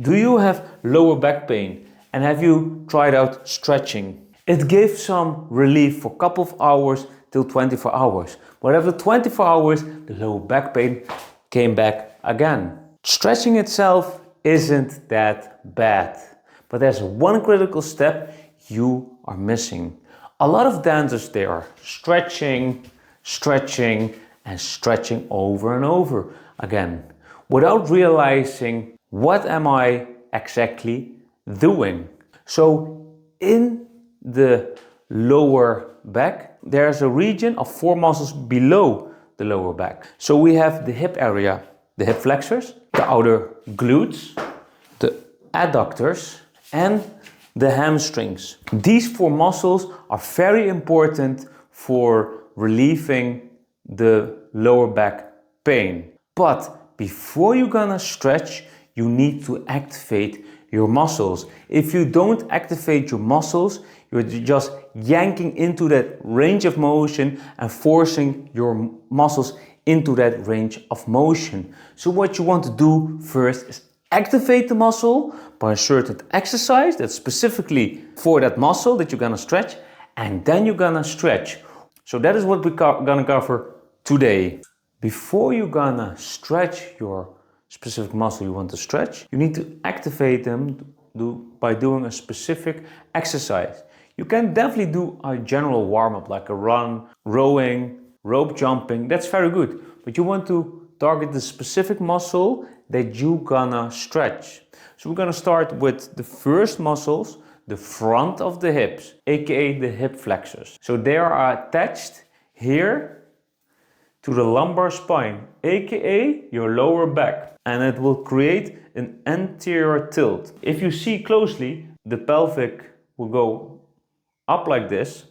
Do you have lower back pain and have you tried out stretching? It gave some relief for a couple of hours till 24 hours. But after 24 hours, the lower back pain came back again. Stretching itself isn't that bad, but there's one critical step you are missing. A lot of dancers, they are stretching, and stretching over and over again without realizing what am I exactly doing. So in the lower back, there's a region of 4 muscles below the lower back. So we have the hip area, the hip flexors, the outer glutes, the adductors, and the hamstrings. These 4 muscles are very important for relieving the lower back pain. But before you're gonna stretch, you need to activate your muscles. If you don't activate your muscles, you're just yanking into that range of motion and forcing your muscles into that range of motion. So what you want to do first is activate the muscle by a certain exercise that's specifically for that muscle that you're gonna stretch, and then you're gonna stretch. So that is what we're gonna cover today. Before you're gonna stretch your specific muscle you want to stretch, you need to activate them by doing a specific exercise. You can definitely do a general warm-up like a run, rowing, rope jumping, that's very good. But you want to target the specific muscle that you're gonna stretch. So we're gonna start with the first muscles, the front of the hips, aka the hip flexors. So they are attached here to the lumbar spine, aka your lower back, and it will create an anterior tilt. If you see closely, the pelvic will go up like this,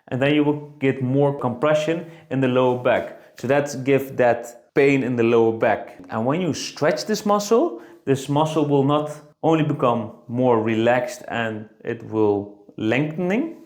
and then you will get more compression in the lower back. So that's give that pain in the lower back. And when you stretch this muscle will not only become more relaxed and it will lengthening,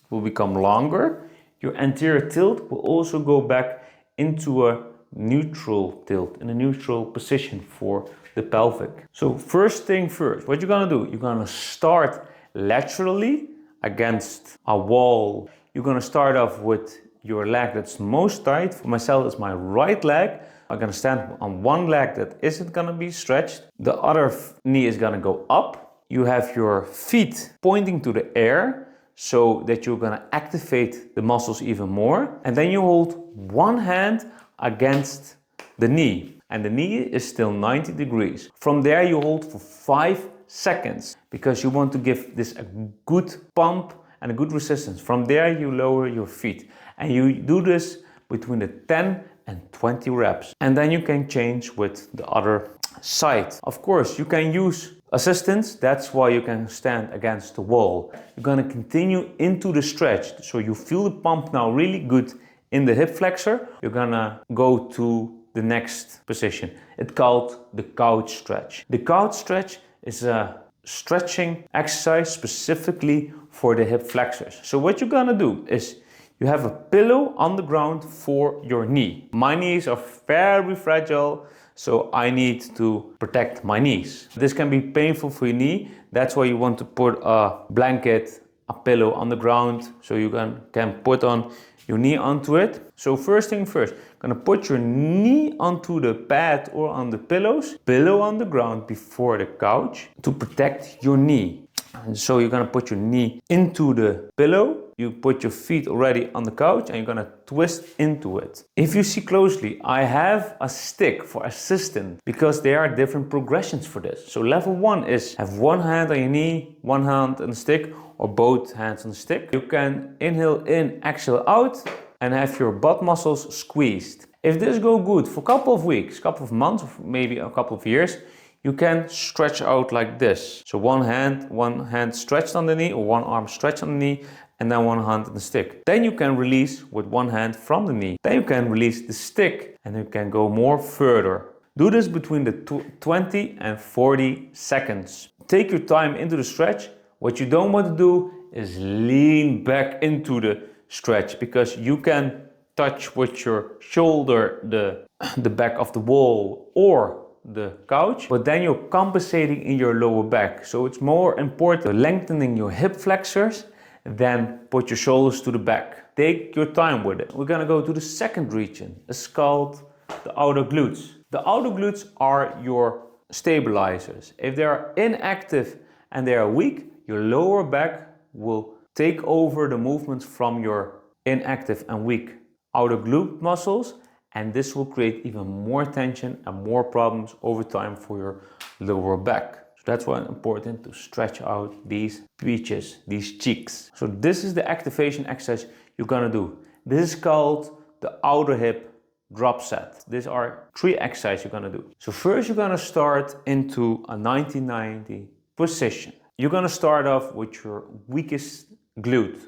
will become longer. Your anterior tilt will also go back into a neutral tilt, in a neutral position for the pelvic. So first thing first, what you're gonna do, you're gonna start laterally against a wall. You're gonna start off with your leg that's most tight. For myself, it's my right leg. I'm gonna stand on one leg that isn't gonna be stretched. The other knee is gonna go up. You have your feet pointing to the air so that you're gonna activate the muscles even more. And then you hold one hand against the knee. And the knee is still 90 degrees. From there you hold for 5 seconds because you want to give this a good pump and a good resistance. From there you lower your feet. And you do this between the 10 and 20 reps. And then you can change with the other side. Of course, you can use assistance. That's why you can stand against the wall. You're gonna continue into the stretch. So you feel the pump now really good in the hip flexor. You're gonna go to the next position. It's called the couch stretch. The couch stretch is a stretching exercise specifically for the hip flexors. So what you're gonna do is you have a pillow on the ground for your knee. My knees are very fragile, so I need to protect my knees. This can be painful for your knee. That's why you want to put a blanket, a pillow on the ground so you can put on your knee onto it. So first thing first, gonna put your knee onto the pad or on the pillows, pillow on the ground before the couch to protect your knee. And so you're gonna put your knee into the pillow, you put your feet already on the couch and you're gonna twist into it. If you see closely, I have a stick for assistance because there are different progressions for this. So level 1 is have one hand on your knee, one hand on the stick, or both hands on the stick. You can inhale in, exhale out, and have your butt muscles squeezed. If this goes good for a couple of weeks, couple of months, or maybe a couple of years, you can stretch out like this. So one hand stretched on the knee, or one arm stretched on the knee, and then one hand on the stick. Then you can release with one hand from the knee. Then you can release the stick, and you can go more further. Do this between the 20 and 40 seconds. Take your time into the stretch. What you don't want to do is lean back into the stretch because you can touch with your shoulder the back of the wall or the couch, but then you're compensating in your lower back. So it's more important lengthening your hip flexors than put your shoulders to the back. Take your time with it. We're gonna go to the second region. It's called the outer glutes. The outer glutes are your stabilizers. If they are inactive and they are weak, your lower back will take over the movements from your inactive and weak outer glute muscles, and this will create even more tension and more problems over time for your lower back. So that's why it's important to stretch out these peaches, these cheeks. So this is the activation exercise you're gonna do. This is called the outer hip drop set. These are 3 exercises you're gonna do. So first you're gonna start into a 90-90 position. You're gonna start off with your weakest glute.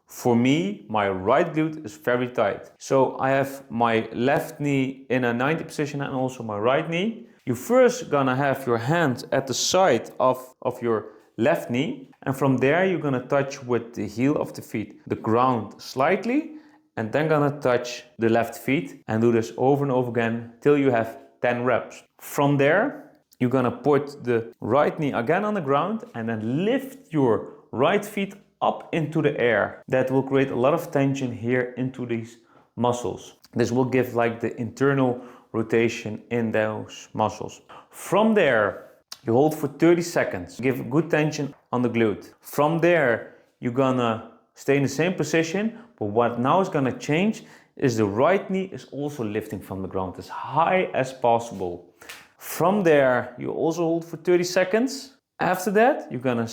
For me, my right glute is very tight. So I have my left knee in a 90 position and also my right knee. You first gonna have your hands at the side of your left knee, and from there you're gonna touch with the heel of the feet the ground slightly, and then gonna touch the left feet and do this over and over again till you have 10 reps. From there, you're gonna put the right knee again on the ground and then lift your right feet up into the air. That will create a lot of tension here into these muscles. This will give like the internal rotation in those muscles. From there, you hold for 30 seconds. Give good tension on the glute. From there, you're gonna stay in the same position, but what now is gonna change is the right knee is also lifting from the ground as high as possible. From there, you also hold for 30 seconds. After that, you're gonna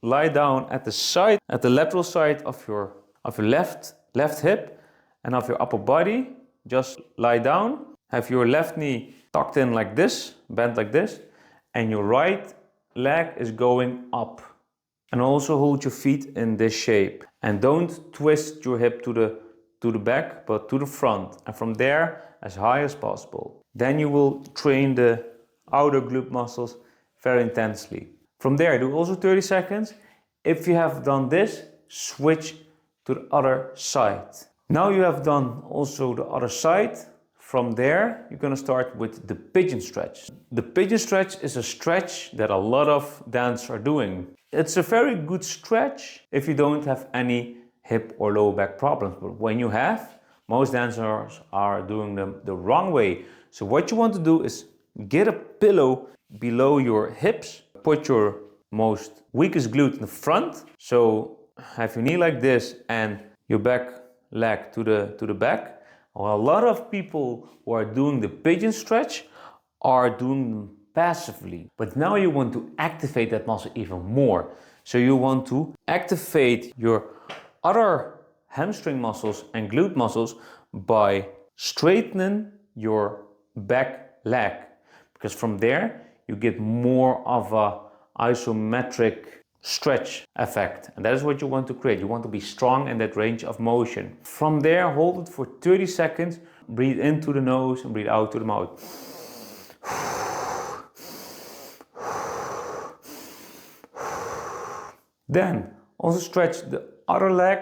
lie down at the side, at the lateral side of your left hip and of your upper body. Just lie down, have your left knee tucked in like this, bent like this, and your right leg is going up. And also hold your feet in this shape. And don't twist your hip to the back, but to the front. And from there, as high as possible. Then you will train the outer glute muscles very intensely. From there, do also 30 seconds. If you have done this, switch to the other side. Now you have done also the other side. From there, you're gonna start with the pigeon stretch. The pigeon stretch is a stretch that a lot of dancers are doing. It's a very good stretch if you don't have any hip or lower back problems. But when you have, most dancers are doing them the wrong way. So what you want to do is get a pillow below your hips, put your most weakest glute in the front. So have your knee like this and your back leg to the back. Well, a lot of people who are doing the pigeon stretch are doing them passively. But now you want to activate that muscle even more. So you want to activate your other hamstring muscles and glute muscles by straightening your back leg. Because from there, you get more of a isometric stretch effect, and that is what you want to create. You want to be strong in that range of motion. From there, hold it for 30 seconds, breathe into the nose and breathe out to the mouth. Then also stretch the other leg,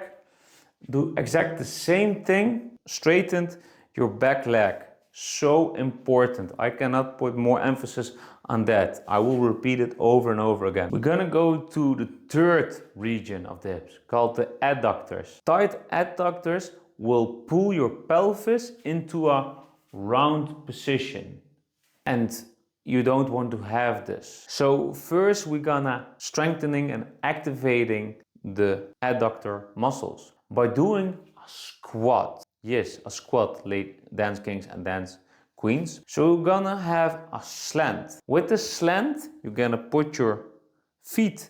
do exactly the same thing, straighten your back leg. So important. I cannot put more emphasis on that. I will repeat it over and over again. We're gonna go to the third region of the hips called the adductors. Tight adductors will pull your pelvis into a round position, and you don't want to have this. So first we're gonna strengthening and activating the adductor muscles by doing a squat. Yes, a squat, late dance kings and dance queens. So you're gonna have a slant. With the slant, you're gonna put your feet,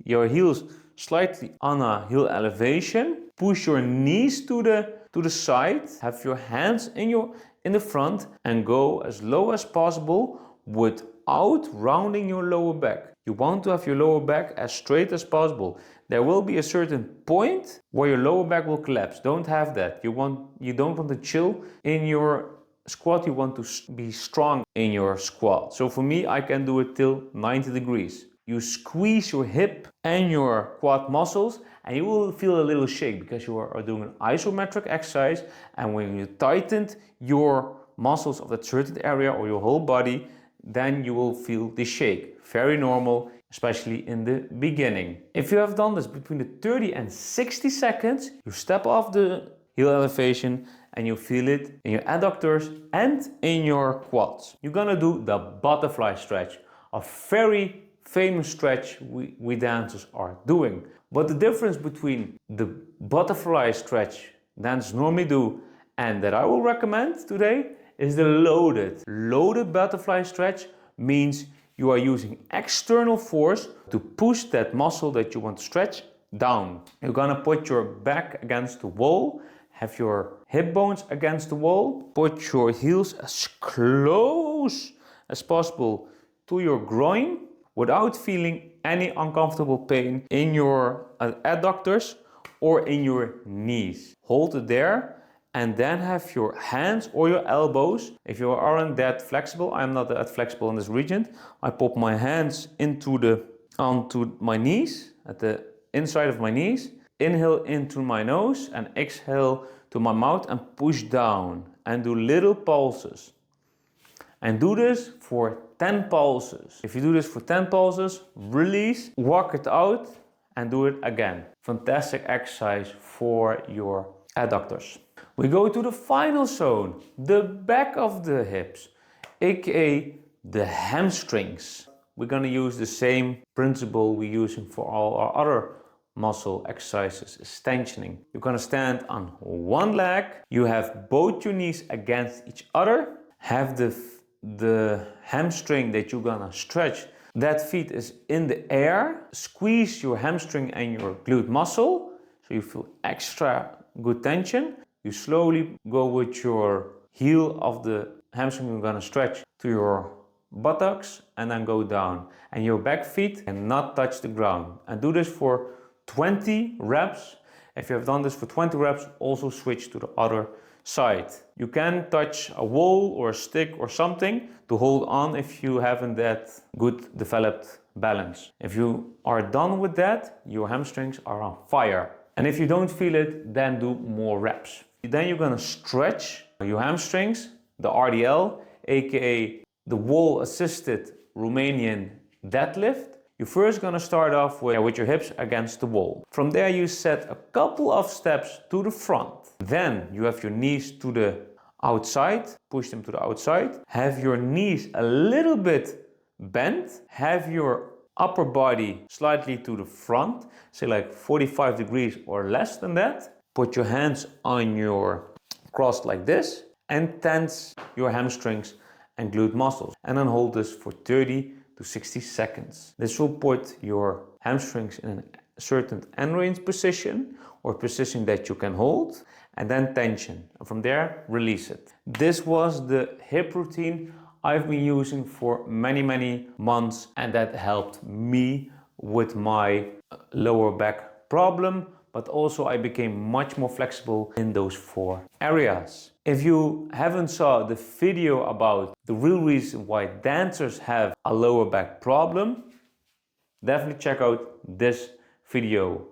your heels slightly on a heel elevation. Push your knees to the side. Have your hands in the front and go as low as possible without rounding your lower back. You want to have your lower back as straight as possible. There will be a certain point where your lower back will collapse. Don't have that. You don't want to chill in your squat. You want to be strong in your squat. So for me, I can do it till 90 degrees. You squeeze your hip and your quad muscles and you will feel a little shake because you are doing an isometric exercise, and when you tighten your muscles of that certain area or your whole body, then you will feel the shake. Very normal, especially in the beginning. If you have done this between the 30 and 60 seconds, you step off the heel elevation and you feel it in your adductors and in your quads. You're gonna do the butterfly stretch, a very famous stretch we dancers are doing. But the difference between the butterfly stretch dancers normally do and that I will recommend today is the loaded butterfly stretch. Means you are using external force to push that muscle that you want to stretch down. You're gonna put your back against the wall, have your hip bones against the wall, put your heels as close as possible to your groin without feeling any uncomfortable pain in your adductors or in your knees. Hold it there and then have your hands or your elbows. If you aren't that flexible, I'm not that flexible in this region, I pop my hands onto my knees, at the inside of my knees, inhale into my nose and exhale to my mouth and push down and do little pulses. And do this for 10 pulses. If you do this for 10 pulses, release, walk it out and do it again. Fantastic exercise for your adductors. We go to the final zone, the back of the hips, aka the hamstrings. We're gonna use the same principle we're using for all our other muscle exercises, is tensioning. You're gonna stand on one leg, you have both your knees against each other, have the hamstring that you're gonna stretch, that feet is in the air, squeeze your hamstring and your glute muscle, so you feel extra good tension. You slowly go with your heel of the hamstring you're gonna stretch to your buttocks and then go down. And your back feet cannot touch the ground. And do this for 20 reps. If you have done this for 20 reps, also switch to the other side. You can touch a wall or a stick or something to hold on if you haven't that good developed balance. If you are done with that, your hamstrings are on fire. And if you don't feel it, then do more reps. Then you're gonna stretch your hamstrings, the RDL, aka the wall assisted Romanian deadlift. You're first gonna start off with your hips against the wall. From there you set a couple of steps to the front. Then you have your knees to the outside, push them to the outside. Have your knees a little bit bent. Have your upper body slightly to the front, say like 45 degrees or less than that. Put your hands on your cross like this and tense your hamstrings and glute muscles. And then hold this for 30 to 60 seconds. This will put your hamstrings in a certain end range position or position that you can hold, and then tension. And from there, release it. This was the hip routine I've been using for many months, and that helped me with my lower back problem, but also I became much more flexible in those 4 areas. If you haven't saw the video about the real reason why dancers have a lower back problem, definitely check out this video.